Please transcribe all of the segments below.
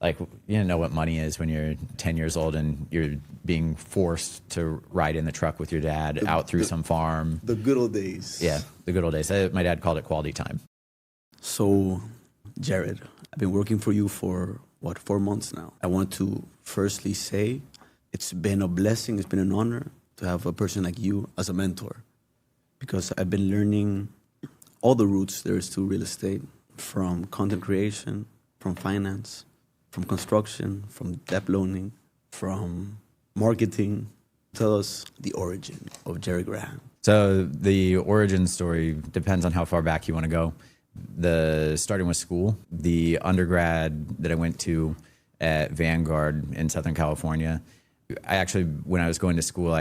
Like, you didn't know what money is when you're 10 years old and you're being forced to ride in the truck with your dad out through some farm. The good old days. Yeah, the good old days. My dad called it quality time. So, Jared, I've been working for you for, 4 months now. I want to firstly say it's been a blessing, it's been an honor to have a person like you as a mentor, because I've been learning all the roots there is to real estate, from content creation, from finance, from construction, from debt loaning, from marketing. Tell us the origin of Jerry Graham. So the origin story depends on how far back you want to go. Starting with school, the undergrad that I went to at Vanguard in Southern California, I actually, when I was going to school,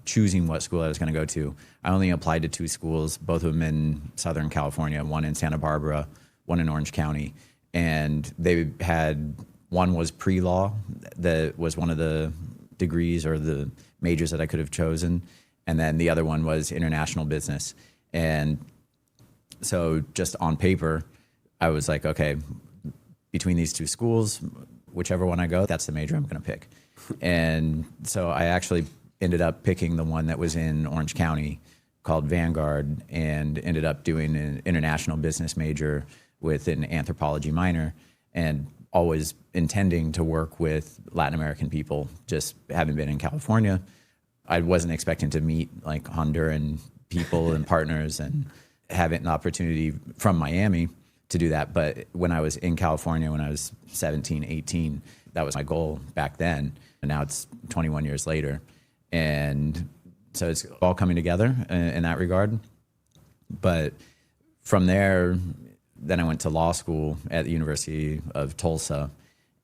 choosing what school I was going to go to, I only applied to 2 schools, both of them in Southern California, one in Santa Barbara, one in Orange County. And one was pre-law, that was one of the degrees or the majors that I could have chosen. And then the other one was international business. And so just on paper, I was like, okay, between these 2 schools, whichever one I go, that's the major I'm going to pick. And so I actually ended up picking the one that was in Orange County called Vanguard, and ended up doing an international business major with an anthropology minor, and always intending to work with Latin American people. Just having been in California, I wasn't expecting to meet like Honduran people and partners and having an opportunity from Miami to do that. But when I was in California, when I was 17, 18, that was my goal back then. And now it's 21 years later. And so it's all coming together in that regard. But from there, then I went to law school at the University of Tulsa,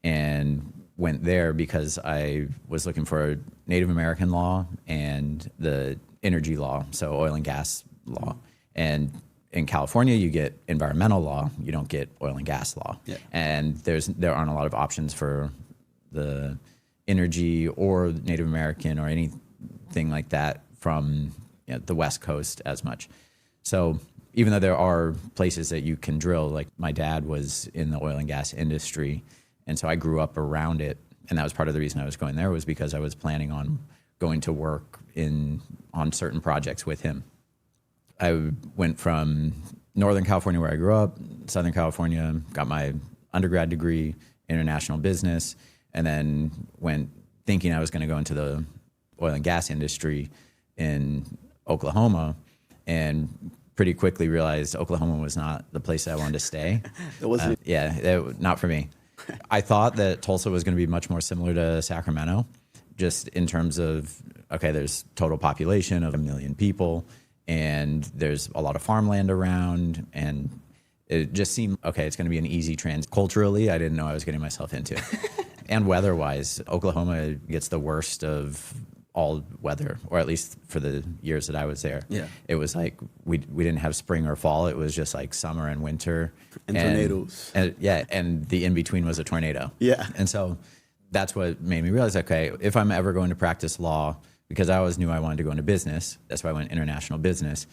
and went there because I was looking for Native American law and the energy law, so oil and gas law. And in California, you get environmental law, you don't get oil and gas law. Yeah. And there aren't a lot of options for the energy or Native American or anything like that from the West Coast as much. So even though there are places that you can drill, like my dad was in the oil and gas industry, and so I grew up around it. And that was part of the reason I was going there, was because I was planning on going to work on certain projects with him. I went from Northern California, where I grew up, Southern California, got my undergrad degree, international business, and then went thinking I was going to go into the oil and gas industry in Oklahoma, and pretty quickly realized Oklahoma was not the place that I wanted to stay. It wasn't. Not for me. I thought that Tulsa was going to be much more similar to Sacramento, just in terms of, okay, there's total population of 1 million people, and there's a lot of farmland around, and it just seemed, okay, it's going to be an easy culturally, I didn't know I was getting myself into. And weather-wise, Oklahoma gets the worst of all weather, or at least for the years that I was there. Yeah. It was like we didn't have spring or fall. It was just like summer and winter. And tornadoes. And the in-between was a tornado. Yeah. And so that's what made me realize, okay, if I'm ever going to practice law, because I always knew I wanted to go into business, that's why I went international business,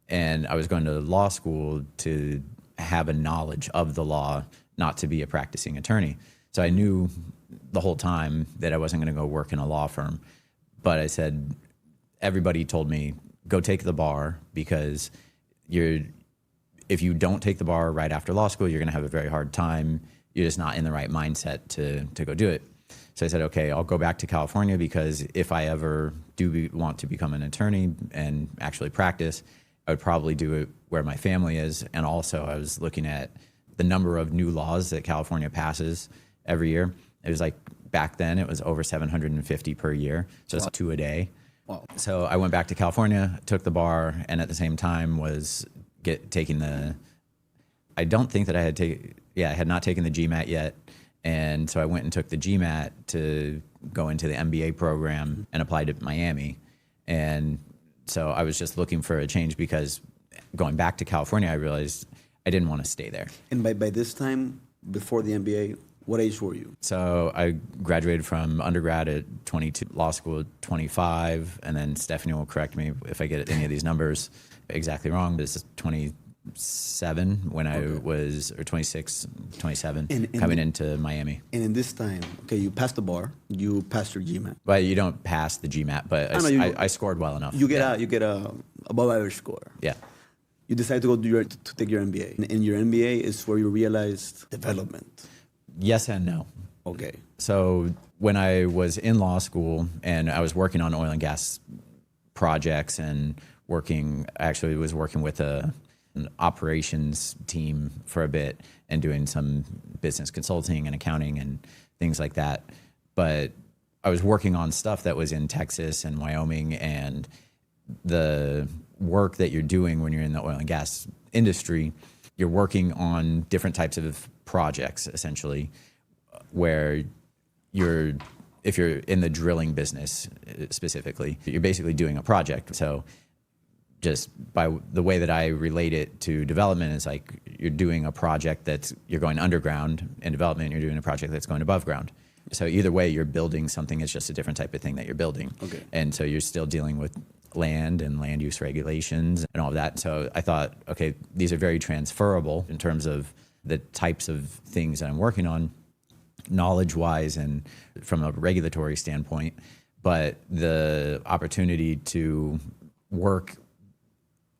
and I was going to law school to have a knowledge of the law, not to be a practicing attorney. So I knew the whole time that I wasn't going to go work in a law firm. But I said, everybody told me, go take the bar, because if you don't take the bar right after law school, you're going to have a very hard time. You're just not in the right mindset to go do it. So I said, okay, I'll go back to California, because if I ever want to become an attorney and actually practice, I would probably do it where my family is. And also I was looking at the number of new laws that California passes every year. It was like, back then it was over 750 per year. So it's 2 a day. Wow. So I went back to California, took the bar, and at the same time was taking I don't think that I had not taken the GMAT yet. And so I went and took the GMAT to go into the MBA program and applied to Miami. And so I was just looking for a change, because going back to California, I realized I didn't want to stay there. And by this time, before the MBA, what age were you? So I graduated from undergrad at 22, law school at 25, and then Stephanie will correct me if I get any of these numbers exactly wrong. This is 27 when I was, or 26, 27, And coming into Miami. And in this time, okay, you passed the bar, you passed your GMAT. But you don't pass the GMAT, but I scored well enough. You get a above average score. Yeah. You decide to go to take your MBA. And in your MBA is where you realized development. Yes and no. Okay. So when I was in law school and I was working on oil and gas projects and actually was working with an operations team for a bit and doing some business consulting and accounting and things like that. But I was working on stuff that was in Texas and Wyoming, and the work that you're doing when you're in the oil and gas industry, you're working on different types of projects, essentially, where if you're in the drilling business specifically, you're basically doing a project. So just by the way that I relate it to development is like you're doing a project you're going underground. In development, you're doing a project that's going above ground. So either way, you're building something. It's just a different type of thing that you're building. Okay. And so you're still dealing with land and land use regulations and all of that. So I thought, okay, these are very transferable in terms of the types of things that I'm working on, knowledge-wise and from a regulatory standpoint. But the opportunity to work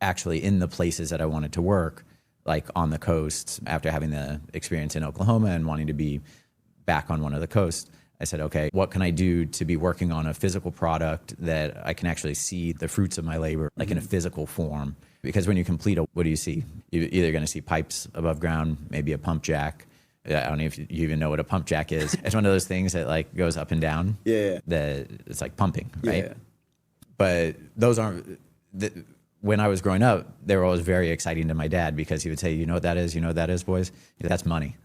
actually in the places that I wanted to work, like on the coast, after having the experience in Oklahoma and wanting to be back on one of the coasts, I said, okay, what can I do to be working on a physical product that I can actually see the fruits of my labor, like in a physical form? Because when you complete what do you see? You're either going to see pipes above ground, maybe a pump jack. I don't know if you even know what a pump jack is. It's one of those things that like goes up and down. Yeah. That it's like pumping, right? Yeah. But those aren't. When I was growing up, they were always very exciting to my dad because he would say, "You know what that is? You know what that is, boys? That's money."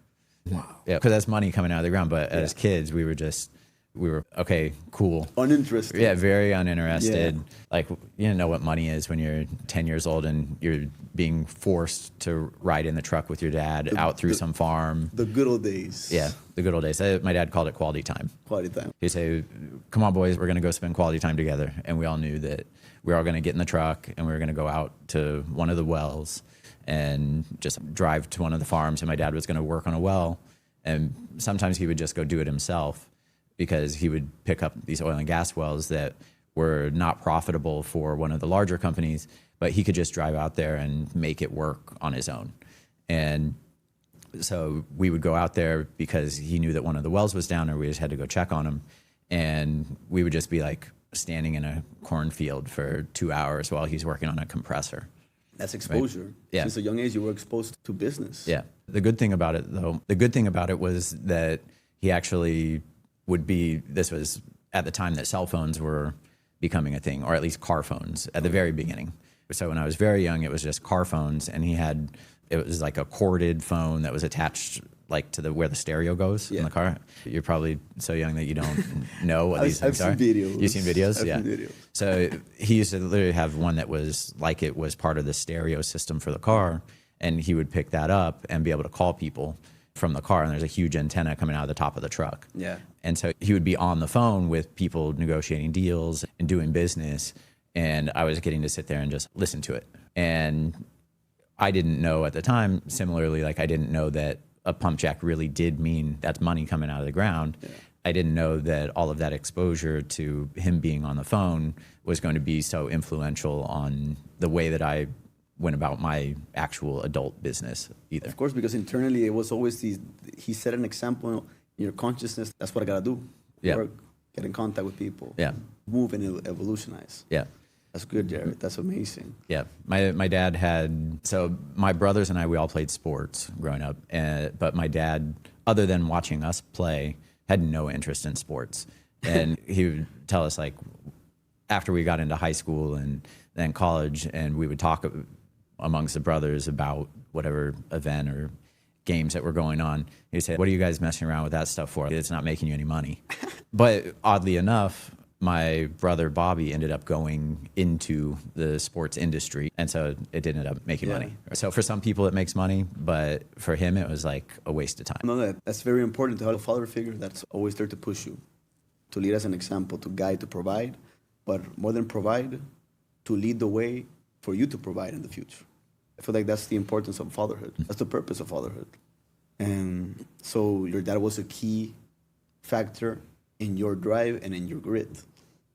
Wow. Yeah, because that's money coming out of the ground. But as kids, we were okay, cool. Uninterested. Yeah, very uninterested. Yeah. Like, you didn't know what money is when you're 10 years old and you're being forced to ride in the truck with your dad out through some farm. The good old days. Yeah, the good old days. My dad called it quality time. Quality time. He'd say, "Come on, boys, we're going to go spend quality time together." And we all knew that we were all going to get in the truck and we were going to go out to one of the wells and just drive to one of the farms. And my dad was going to work on a well. And sometimes he would just go do it himself because he would pick up these oil and gas wells that were not profitable for one of the larger companies, but he could just drive out there and make it work on his own. And so we would go out there because he knew that one of the wells was down, or we just had to go check on them. And we would just be like standing in a cornfield for 2 hours while he's working on a compressor. That's exposure. Right? Yeah. Since a young age, you were exposed to business. Yeah. The good thing about it was that he actually this was at the time that cell phones were becoming a thing, or at least car phones at the very beginning. So when I was very young, it was just car phones, and it was like a corded phone that was attached like to where the stereo goes in the car. You're probably so young that you don't know what these things are. I've seen videos. You've seen videos? I've seen videos. So he used to literally have one that was like it was part of the stereo system for the car, and he would pick that up and be able to call people from the car, and there's a huge antenna coming out of the top of the truck. Yeah. And so he would be on the phone with people negotiating deals and doing business, and I was getting to sit there and just listen to it. And I didn't know at the time, similarly, like I didn't know that a pump jack really did mean that's money coming out of the ground. Yeah. I didn't know that all of that exposure to him being on the phone was going to be so influential on the way that I went about my actual adult business either. Of course, because internally it was always he set an example in your consciousness. That's what I got to do. Yeah. Work, get in contact with people. Yeah. Move and evolutionize. Yeah. That's good, Jared. That's amazing. Yeah. My dad so my brothers and I, we all played sports growing up. But my dad, other than watching us play, had no interest in sports. And he would tell us, like, after we got into high school and then college, and we would talk amongst the brothers about whatever event or games that were going on, he'd say, "What are you guys messing around with that stuff for? It's not making you any money." But oddly enough, my brother Bobby ended up going into the sports industry, and so it ended up making money. So for some people it makes money, but for him it was like a waste of time. No, that's very important to have a father figure that's always there to push you, to lead as an example, to guide, to provide, but more than provide, to lead the way for you to provide in the future. I feel like that's the importance of fatherhood. That's the purpose of fatherhood. And so your dad was a key factor in your drive and in your grit.